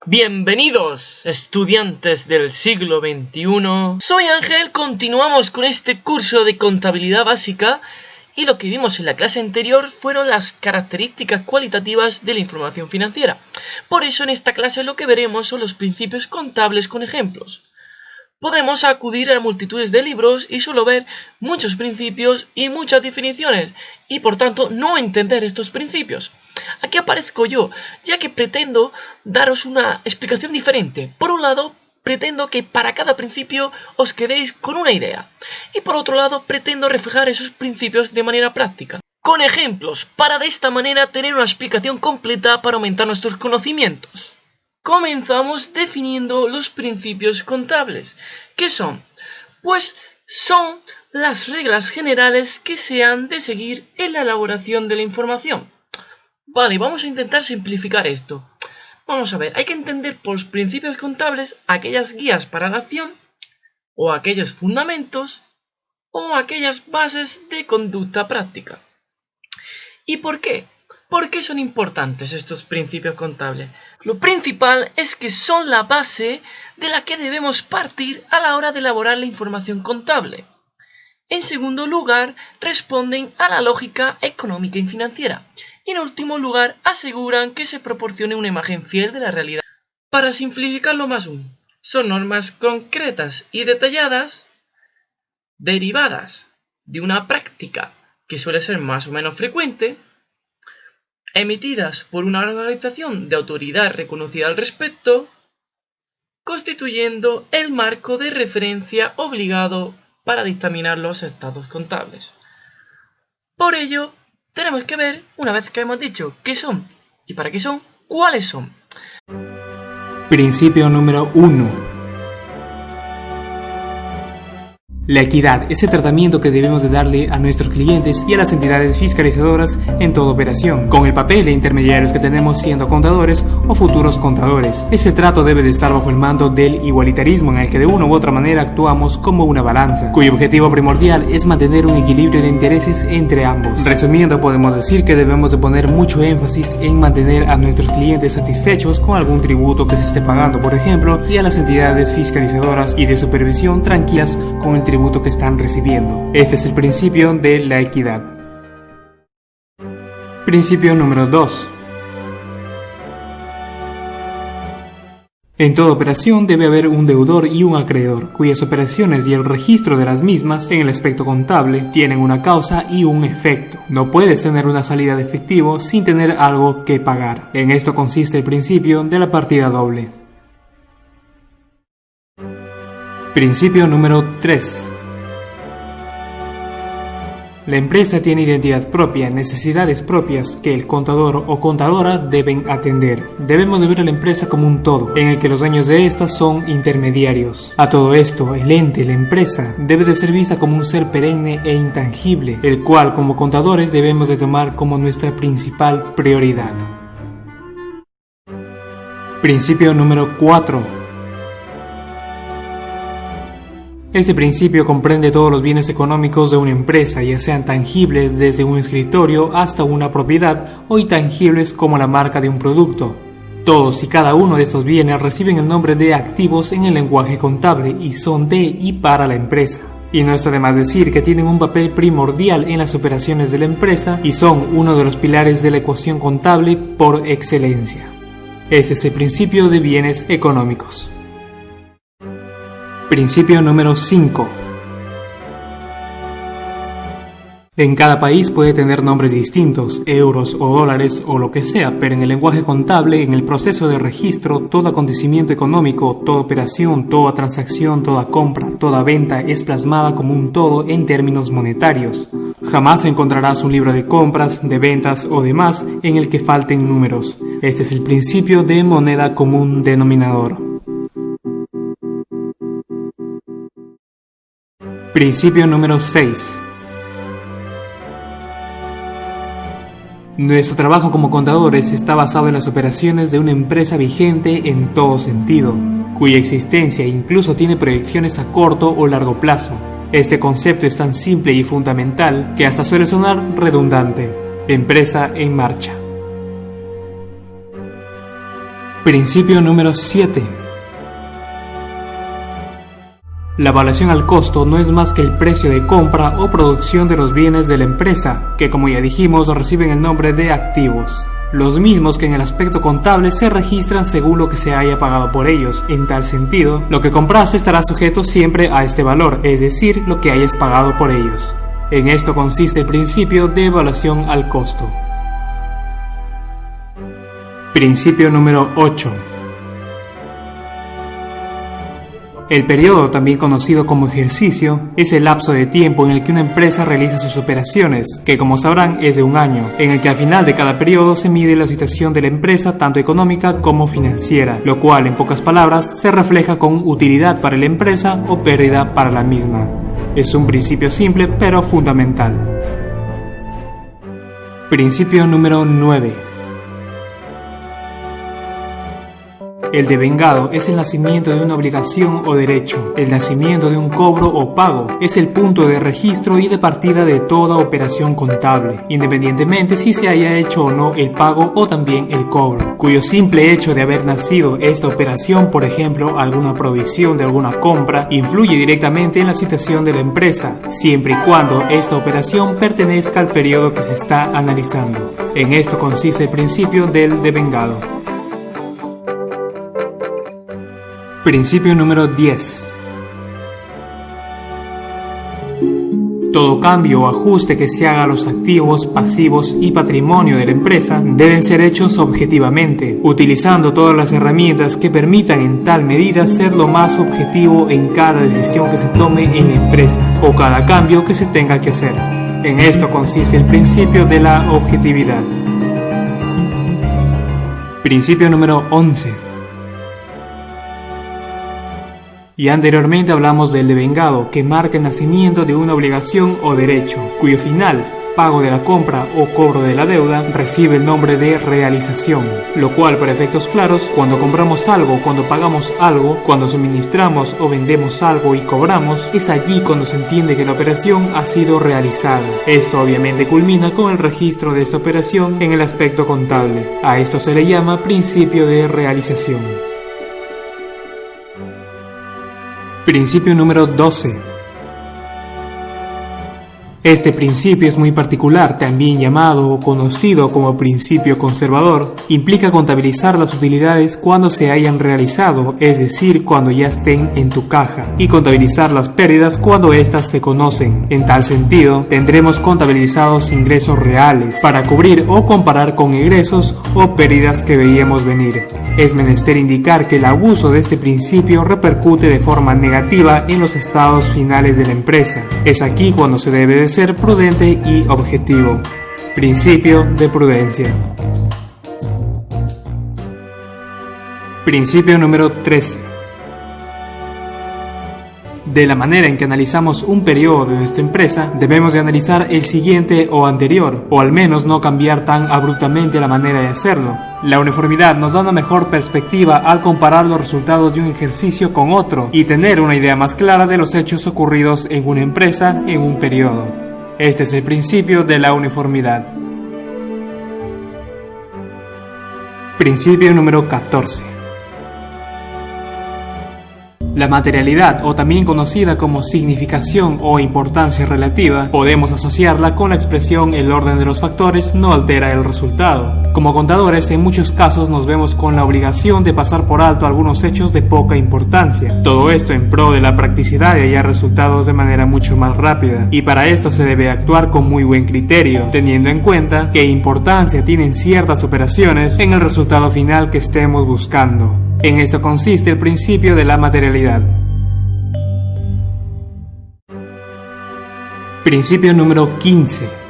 Bienvenidos, estudiantes del siglo XXI. Soy Ángel, continuamos con este curso de contabilidad básica y lo que vimos en la clase anterior fueron las características cualitativas de la información financiera. Por eso en esta clase lo que veremos son los principios contables con ejemplos. Podemos acudir a multitudes de libros y solo ver muchos principios y muchas definiciones y por tanto no entender estos principios. Aquí aparezco yo, ya que pretendo daros una explicación diferente. Por un lado, pretendo que para cada principio os quedéis con una idea. Y por otro lado, pretendo reflejar esos principios de manera práctica. Con ejemplos, para de esta manera tener una explicación completa para aumentar nuestros conocimientos. Comenzamos definiendo los principios contables. ¿Qué son? Pues son las reglas generales que se han de seguir en la elaboración de la información. Vale, vamos a intentar simplificar esto. Vamos a ver, hay que entender por los principios contables aquellas guías para la acción, o aquellos fundamentos, o aquellas bases de conducta práctica. ¿Y por qué? ¿Por qué son importantes estos principios contables? Lo principal es que son la base de la que debemos partir a la hora de elaborar la información contable. En segundo lugar, responden a la lógica económica y financiera. Y en último lugar, aseguran que se proporcione una imagen fiel de la realidad. Para simplificarlo más aún, son normas concretas y detalladas derivadas de una práctica que suele ser más o menos frecuente, emitidas por una organización de autoridad reconocida al respecto, constituyendo el marco de referencia obligado para dictaminar los estados contables. Por ello, tenemos que ver, una vez que hemos dicho qué son y para qué son, cuáles son. Principio número 1. La equidad, ese tratamiento que debemos de darle a nuestros clientes y a las entidades fiscalizadoras en toda operación, con el papel de intermediarios que tenemos siendo contadores o futuros contadores. Ese trato debe de estar bajo el mando del igualitarismo, en el que de una u otra manera actuamos como una balanza, cuyo objetivo primordial es mantener un equilibrio de intereses entre ambos. Resumiendo, podemos decir que debemos de poner mucho énfasis en mantener a nuestros clientes satisfechos con algún tributo que se esté pagando, por ejemplo, y a las entidades fiscalizadoras y de supervisión tranquilas con el tributo que están recibiendo. Este es el principio de la equidad. Principio número 2. En toda operación debe haber un deudor y un acreedor, cuyas operaciones y el registro de las mismas en el aspecto contable tienen una causa y un efecto. No puedes tener una salida de efectivo sin tener algo que pagar. En esto consiste el principio de la partida doble. Principio número 3. La empresa tiene identidad propia, necesidades propias que el contador o contadora deben atender. Debemos de ver a la empresa como un todo, en el que los dueños de esta son intermediarios. A todo esto, el ente, la empresa, debe de ser vista como un ser perenne e intangible, el cual como contadores debemos de tomar como nuestra principal prioridad. Principio número 4. Este principio comprende todos los bienes económicos de una empresa, ya sean tangibles desde un escritorio hasta una propiedad o intangibles como la marca de un producto. Todos y cada uno de estos bienes reciben el nombre de activos en el lenguaje contable y son de y para la empresa. Y no está de más decir que tienen un papel primordial en las operaciones de la empresa y son uno de los pilares de la ecuación contable por excelencia. Este es el principio de bienes económicos. Principio número 5. En cada país puede tener nombres distintos, euros o dólares o lo que sea, pero en el lenguaje contable, en el proceso de registro, todo acontecimiento económico, toda operación, toda transacción, toda compra, toda venta es plasmada como un todo en términos monetarios. Jamás encontrarás un libro de compras, de ventas o demás en el que falten números. Este es el principio de moneda común denominador. Principio número 6. Nuestro trabajo como contadores está basado en las operaciones de una empresa vigente en todo sentido, cuya existencia incluso tiene proyecciones a corto o largo plazo. Este concepto es tan simple y fundamental que hasta suele sonar redundante. Empresa en marcha. Principio número 7. La evaluación al costo no es más que el precio de compra o producción de los bienes de la empresa, que como ya dijimos reciben el nombre de activos, los mismos que en el aspecto contable se registran según lo que se haya pagado por ellos. En tal sentido, lo que compraste estará sujeto siempre a este valor, es decir, lo que hayas pagado por ellos. En esto consiste el principio de evaluación al costo. Principio número 8. El periodo, también conocido como ejercicio, es el lapso de tiempo en el que una empresa realiza sus operaciones, que como sabrán es de un año, en el que al final de cada periodo se mide la situación de la empresa tanto económica como financiera, lo cual en pocas palabras se refleja con utilidad para la empresa o pérdida para la misma. Es un principio simple pero fundamental. Principio número 9. El devengado es el nacimiento de una obligación o derecho. El nacimiento de un cobro o pago es el punto de registro y de partida de toda operación contable, independientemente si se haya hecho o no el pago o también el cobro, cuyo simple hecho de haber nacido esta operación, por ejemplo, alguna provisión de alguna compra, influye directamente en la situación de la empresa, siempre y cuando esta operación pertenezca al periodo que se está analizando. En esto consiste el principio del devengado. Principio número 10. Todo cambio o ajuste que se haga a los activos, pasivos y patrimonio de la empresa deben ser hechos objetivamente, utilizando todas las herramientas que permitan en tal medida ser lo más objetivo en cada decisión que se tome en la empresa o cada cambio que se tenga que hacer. En esto consiste el principio de la objetividad. Principio número 11. Y anteriormente hablamos del devengado, que marca el nacimiento de una obligación o derecho, cuyo final, pago de la compra o cobro de la deuda, recibe el nombre de realización, lo cual para efectos claros, cuando compramos algo, cuando pagamos algo, cuando suministramos o vendemos algo y cobramos, es allí cuando se entiende que la operación ha sido realizada. Esto obviamente culmina con el registro de esta operación en el aspecto contable. A esto se le llama principio de realización. Principio número 12. Este principio es muy particular, también llamado o conocido como principio conservador. Implica contabilizar las utilidades cuando se hayan realizado, es decir, cuando ya estén en tu caja, y contabilizar las pérdidas cuando éstas se conocen. En tal sentido, tendremos contabilizados ingresos reales para cubrir o comparar con egresos o pérdidas que veíamos venir. Es menester indicar que el abuso de este principio repercute de forma negativa en los estados finales de la empresa. Es aquí cuando se debe de ser prudente y objetivo. Principio de prudencia. Principio número 13. De la manera en que analizamos un periodo de nuestra empresa, debemos de analizar el siguiente o anterior, o al menos no cambiar tan abruptamente la manera de hacerlo. La uniformidad nos da una mejor perspectiva al comparar los resultados de un ejercicio con otro y tener una idea más clara de los hechos ocurridos en una empresa en un periodo. Este es el principio de la uniformidad. Principio número 14. La materialidad, o también conocida como significación o importancia relativa, podemos asociarla con la expresión el orden de los factores no altera el resultado. Como contadores, en muchos casos nos vemos con la obligación de pasar por alto algunos hechos de poca importancia. Todo esto en pro de la practicidad y hallar resultados de manera mucho más rápida. Y para esto se debe actuar con muy buen criterio, teniendo en cuenta qué importancia tienen ciertas operaciones en el resultado final que estemos buscando. En esto consiste el principio de la materialidad. Principio número 15.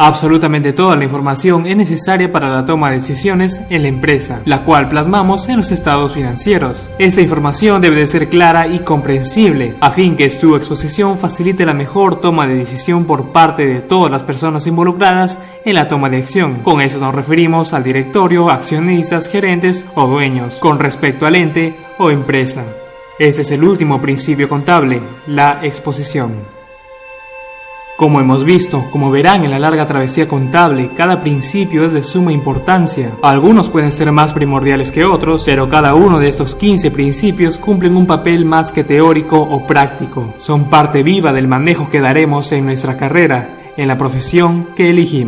Absolutamente toda la información es necesaria para la toma de decisiones en la empresa, la cual plasmamos en los estados financieros. Esta información debe de ser clara y comprensible, a fin que su exposición facilite la mejor toma de decisión por parte de todas las personas involucradas en la toma de acción. Con eso nos referimos al directorio, accionistas, gerentes o dueños, con respecto al ente o empresa. Este es el último principio contable, la exposición. Como hemos visto, como verán en la larga travesía contable, cada principio es de suma importancia. Algunos pueden ser más primordiales que otros, pero cada uno de estos 15 principios cumplen un papel más que teórico o práctico. Son parte viva del manejo que daremos en nuestra carrera, en la profesión que elegimos.